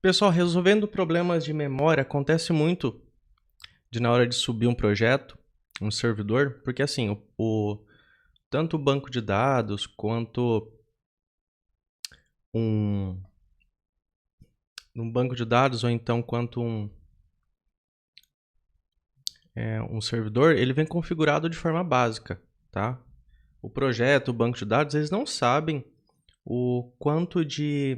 Pessoal, resolvendo problemas de memória acontece muito na hora de subir um projeto, um servidor, porque assim, tanto o banco de dados quanto um, um banco de dados ou então quanto um servidor, ele vem configurado de forma básica, tá? O projeto, o banco de dados, eles não sabem o quanto de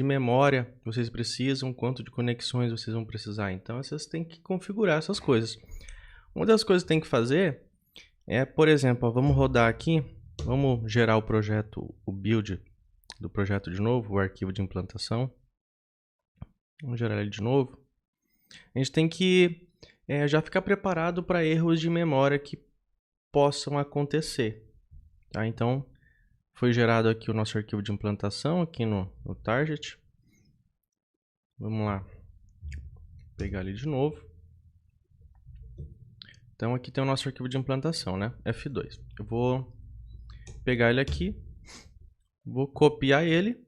memória vocês precisam, quanto de conexões vocês vão precisar. Então, vocês têm que configurar essas coisas. Uma das coisas que tem que fazer é, por exemplo, ó, vamos rodar aqui, vamos gerar o projeto, o build do projeto de novo, o arquivo de implantação. Vamos gerar ele de novo. A gente tem que já ficar preparado para erros de memória que possam acontecer. Tá? Então, foi gerado aqui o nosso arquivo de implantação aqui no target. Vamos lá, pegar ele de novo. Então aqui tem o nosso arquivo de implantação, né? F2. Eu vou pegar ele aqui, vou copiar ele.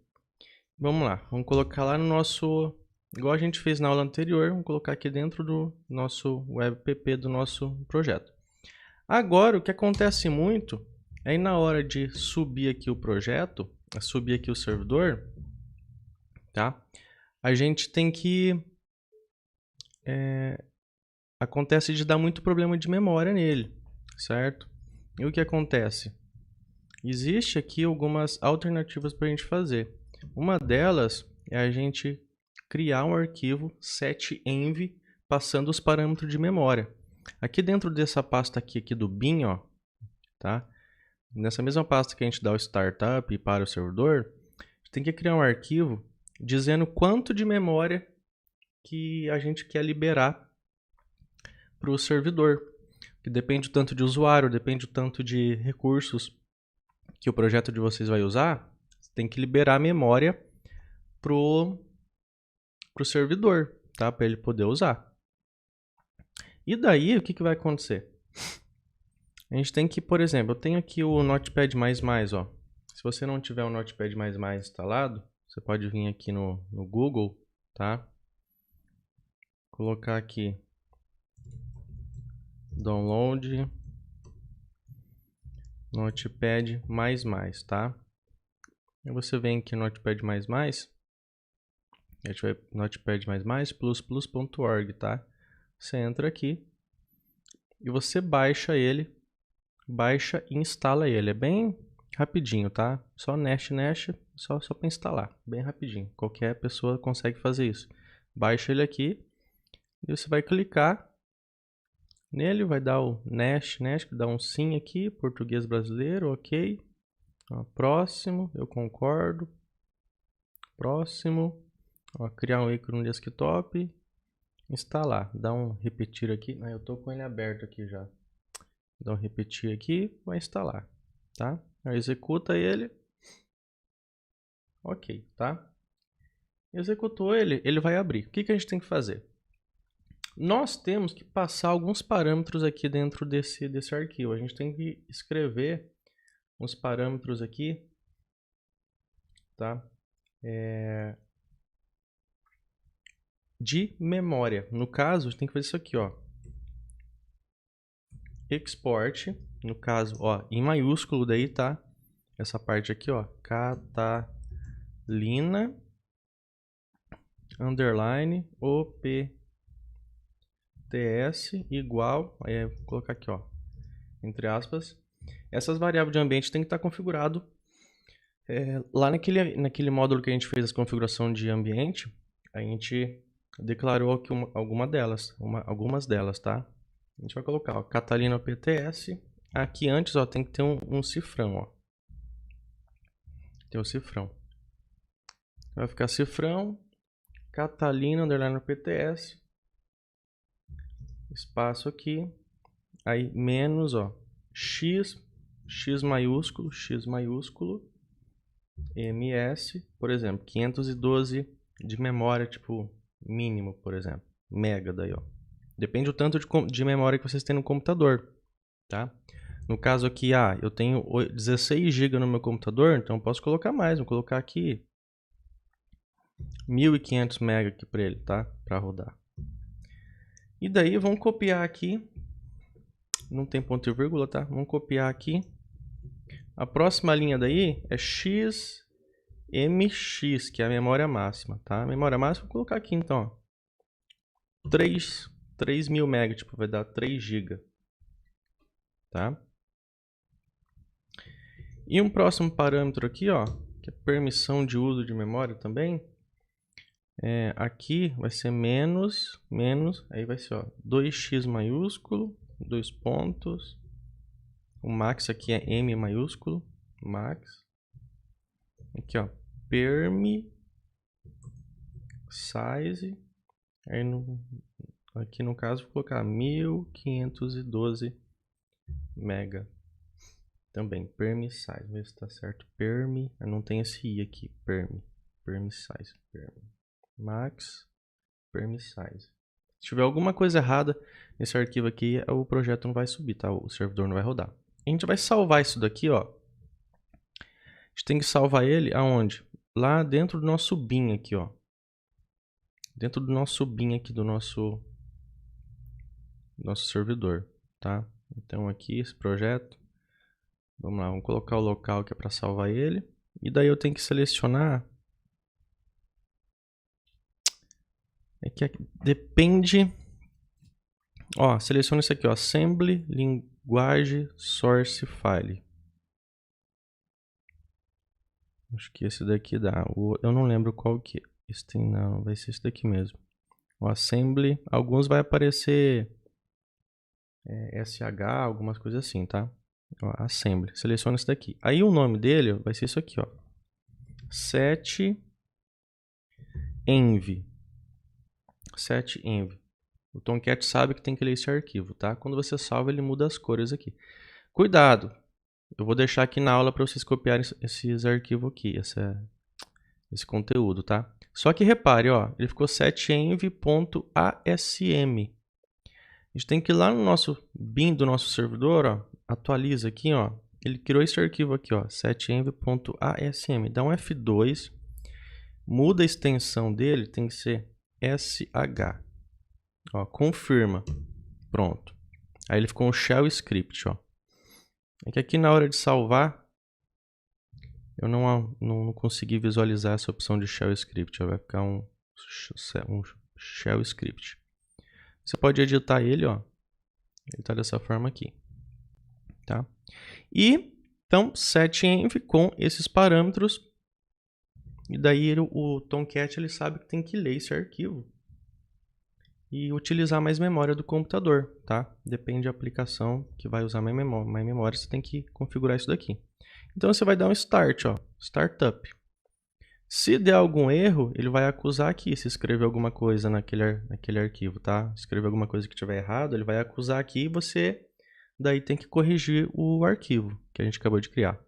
Vamos lá, vamos colocar lá no nosso, igual a gente fez na aula anterior, vamos colocar aqui dentro do nosso webpp do nosso projeto. Agora, o que acontece muito é na hora de subir aqui o projeto, subir aqui o servidor, tá? A gente tem que acontece de dar muito problema de memória nele, certo? E o que acontece? Existe aqui algumas alternativas para a gente fazer. Uma delas é a gente criar um arquivo setenv passando os parâmetros de memória. Aqui dentro dessa pasta aqui do bin, ó, tá? Nessa mesma pasta que a gente dá o startup para o servidor, a gente tem que criar um arquivo dizendo quanto de memória que a gente quer liberar para o servidor, que depende do tanto de usuário, depende do tanto de recursos que o projeto de vocês vai usar, tem que liberar a memória pro servidor, tá? Para ele poder usar. E daí, o que vai acontecer? A gente tem que, por exemplo, eu tenho aqui o Notepad++, ó. Se você não tiver o Notepad++ instalado, você pode vir aqui no Google, tá? Colocar aqui download Notepad++, tá? Aí você vem aqui no Notepad++, a gente vai Notepad++, plus.org, tá? Você entra aqui e você baixa ele, baixa e instala ele. É bem rapidinho, tá? Só Nest, só para instalar, bem rapidinho. Qualquer pessoa consegue fazer isso. Baixa ele aqui e você vai clicar nele, vai dar o Nest, dá um sim aqui, português brasileiro, ok. Ó, próximo, eu concordo. Próximo, ó, criar um ícone no desktop, instalar, dá um repetir aqui. Eu tô com ele aberto aqui já. Dá um repetir aqui, vai instalar, tá? Aí executa ele. Ok, tá? Executou ele, ele vai abrir. O que a gente tem que fazer? Nós temos que passar alguns parâmetros aqui dentro desse arquivo. A gente tem que escrever uns parâmetros aqui, tá? De memória. No caso, a gente tem que fazer isso aqui, ó. Export, no caso, ó, em maiúsculo daí, tá? Essa parte aqui, ó, Catalina underline OPTS igual, aí vou colocar aqui, ó, entre aspas. Essas variáveis de ambiente tem que estar configurado lá naquele módulo que a gente fez a configuração de ambiente, a gente declarou aqui algumas delas, tá? A gente vai colocar, ó, Catalina OPTS. Aqui antes, ó, tem que ter um cifrão, ó. Tem o cifrão. Vai ficar cifrão, Catalina underline OPTS, espaço aqui, aí menos, ó, x maiúsculo, ms, por exemplo, 512 de memória, tipo, mínimo, por exemplo, mega daí, ó. Depende do tanto de memória que vocês têm no computador, tá? No caso aqui, eu tenho 16 GB no meu computador, então eu posso colocar mais, vou colocar aqui 1.500 MB aqui para ele, tá? Para rodar. E daí vamos copiar aqui. Não tem ponto e vírgula, tá? Vamos copiar aqui. A próxima linha daí é XMX, que é a memória máxima, tá? A memória máxima, vou colocar aqui então, ó. 3.000 MB, tipo, vai dar 3 GB, tá? E um próximo parâmetro aqui, ó, que é permissão de uso de memória também. Aqui vai ser menos, aí vai ser, ó, 2x maiúsculo, 2 pontos. O max aqui é M maiúsculo, max. Aqui, ó, permi size. Aí aqui no caso vou colocar 1512 mega. Também permi size, ver se tá certo. Permi, não tem esse i aqui, permi size, max, permi size. Se tiver alguma coisa errada nesse arquivo aqui, o projeto não vai subir, tá? O servidor não vai rodar. A gente vai salvar isso daqui, ó. A gente tem que salvar ele aonde? Lá dentro do nosso bin aqui, ó. Dentro do nosso bin aqui do nosso servidor, tá? Então aqui esse projeto, vamos lá, vamos colocar o local que é para salvar ele. E daí eu tenho que selecionar. Aqui depende. Ó, seleciona isso aqui, ó, assembly linguagem source file. Acho que esse daqui dá. Eu não lembro qual que é. Esse tem, não, vai ser esse daqui mesmo. O assembly, alguns vai aparecer SH, algumas coisas assim, tá? Ó, assembly, seleciona esse daqui. Aí o nome dele vai ser isso aqui, ó. Set env. O Tomcat sabe que tem que ler esse arquivo, tá? Quando você salva, ele muda as cores aqui. Cuidado! Eu vou deixar aqui na aula para vocês copiarem esses arquivos aqui, esse conteúdo, tá? Só que repare, ó, ele ficou setenv.asm. A gente tem que ir lá no nosso bin do nosso servidor, ó, atualiza aqui, ó. Ele criou esse arquivo aqui, ó, setenv.asm. Dá um F2, muda a extensão dele, tem que ser SH. Ó, confirma. Pronto. Aí ele ficou um shell script, ó. É que aqui na hora de salvar, eu não consegui visualizar essa opção de shell script. Ó, vai ficar um shell script. Você pode editar ele, ó. Ele está dessa forma aqui, tá? E então setenv com esses parâmetros. E daí o Tomcat ele sabe que tem que ler esse arquivo e utilizar mais memória do computador, tá? Depende da aplicação que vai usar mais memória, você tem que configurar isso daqui. Então você vai dar um start, ó, startup. Se der algum erro, ele vai acusar aqui, se escrever alguma coisa naquele arquivo, tá? Se escrever alguma coisa que tiver errado, ele vai acusar aqui e você daí tem que corrigir o arquivo que a gente acabou de criar.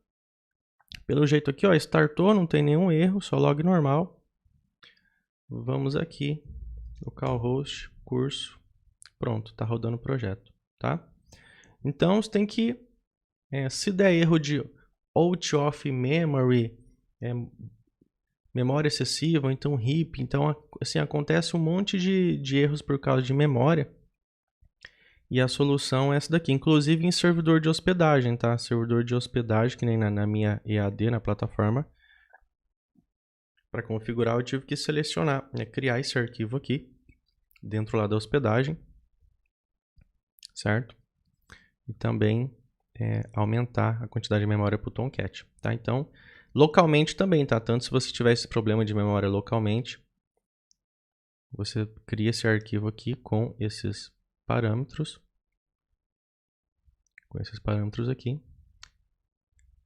Pelo jeito aqui, ó, startou, não tem nenhum erro, só log normal. Vamos aqui, localhost, curso, pronto, tá rodando o projeto, tá? Então você tem que, se der erro de out of memory, memória excessiva, ou então heap, então assim, acontece um monte de erros por causa de memória. E a solução é essa daqui, inclusive em servidor de hospedagem, tá? Servidor de hospedagem, que nem na minha EAD, na plataforma. Para configurar eu tive que selecionar, criar esse arquivo aqui, dentro lá da hospedagem, certo? E também aumentar a quantidade de memória para o Tomcat, tá? Então, localmente também, tá? Tanto se você tiver esse problema de memória localmente, você cria esse arquivo aqui com esses parâmetros. Com esses parâmetros aqui,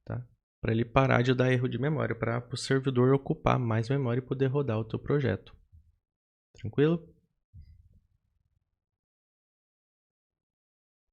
tá? Para ele parar de dar erro de memória, para o servidor ocupar mais memória e poder rodar o teu projeto. Tranquilo?